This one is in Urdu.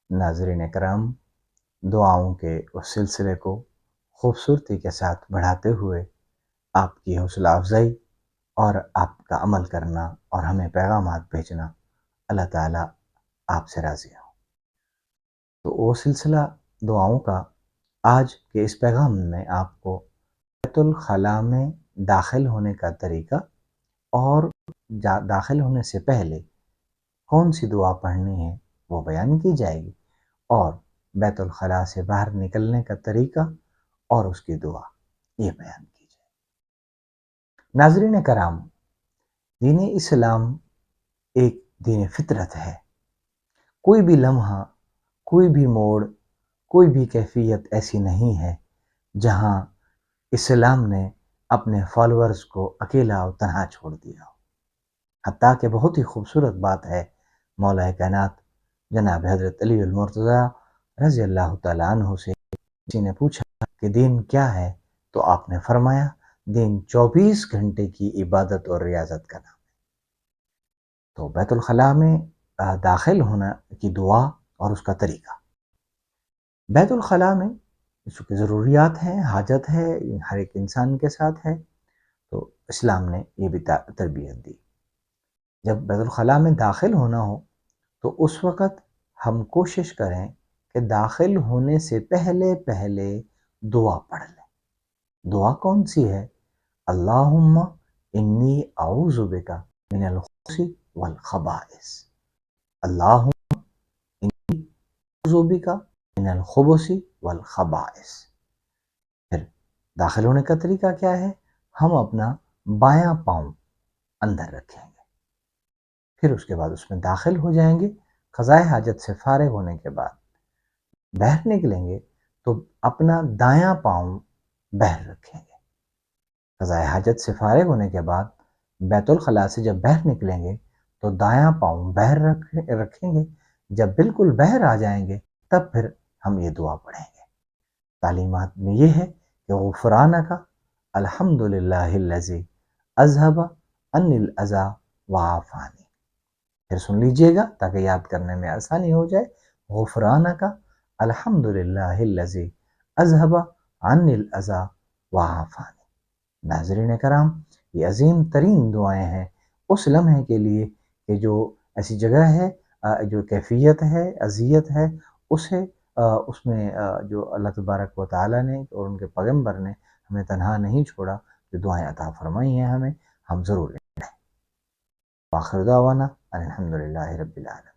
ناظرین کرام، دعاؤں کے اس سلسلے کو خوبصورتی کے ساتھ بڑھاتے ہوئے آپ کی حوصلہ افزائی اور آپ کا عمل کرنا اور ہمیں پیغامات بھیجنا، اللہ تعالیٰ آپ سے راضی ہو۔ تو وہ سلسلہ دعاؤں کا آج کے اس پیغام میں آپ کو بیت الخلاء میں داخل ہونے کا طریقہ اور داخل ہونے سے پہلے کون سی دعا پڑھنی ہے وہ بیان کی جائے گی، اور بیت الخلاء سے باہر نکلنے کا طریقہ اور اس کی دعا یہ بیان کی جائے گی۔ ناظرین کرام، دین اسلام ایک دین فطرت ہے۔ کوئی بھی لمحہ، کوئی بھی موڑ، کوئی بھی کیفیت ایسی نہیں ہے جہاں اسلام نے اپنے فالورز کو اکیلا اور تنہا چھوڑ دیا ہو۔ حتیٰ کہ بہت ہی خوبصورت بات ہے، مولا کائنات جناب حضرت علی المرتضیٰ رضی اللہ تعالیٰ عنہ سے کسی نے پوچھا کہ دین کیا ہے، تو آپ نے فرمایا دین 24 گھنٹے کی عبادت اور ریاضت کا نام ہے۔ تو بیت الخلاء میں داخل ہونا کی دعا اور اس کا طریقہ۔ بیت الخلاء میں اس کی ضروریات ہیں، حاجت ہے، ہر ایک انسان کے ساتھ ہے، تو اسلام نے یہ بھی تربیت دی۔ جب بیت الخلاء میں داخل ہونا ہو تو اس وقت ہم کوشش کریں کہ داخل ہونے سے پہلے دعا پڑھ لیں۔ دعا کون سی ہے؟ اللہم انی اعوذ بک من الخبث والخبائث، اللہم انی اعوذ بک من الخبث والخبائث۔ پھر داخل ہونے کا طریقہ کیا ہے؟ ہم اپنا بایاں پاؤں اندر رکھیں گے، پھر اس کے بعد اس میں داخل ہو جائیں گے۔ قضائے حاجت سے فارغ ہونے کے بعد باہر نکلیں گے تو اپنا دایاں پاؤں باہر رکھیں گے۔ قضائے حاجت سے فارغ ہونے کے بعد بیت الخلاء سے جب باہر نکلیں گے تو دایاں پاؤں باہر رکھیں گے۔ جب بالکل باہر آ جائیں گے تب پھر ہم یہ دعا پڑھیں گے۔ تعلیمات میں یہ ہے کہ غفرانک الحمدللہ الذی اذھب عنی الاذی وعافانی۔ پھر سن لیجئے گا تاکہ یاد کرنے میں آسانی ہو جائے۔ غفرانک الحمدللہ الذی اذھب عنی الاذی وعافانی۔ ناظرین کرام، یہ عظیم ترین دعائیں ہیں اس لمحے کے لیے کہ جو ایسی جگہ ہے، جو کیفیت ہے، اذیت ہے، اسے اس میں جو اللہ تبارک و تعالیٰ نے اور ان کے پیغمبر نے ہمیں تنہا نہیں چھوڑا، جو دعائیں عطا فرمائی ہیں ہمیں، ہم ضرور لیں۔ وآخر دعوانا ان الحمدللہ رب العالمین۔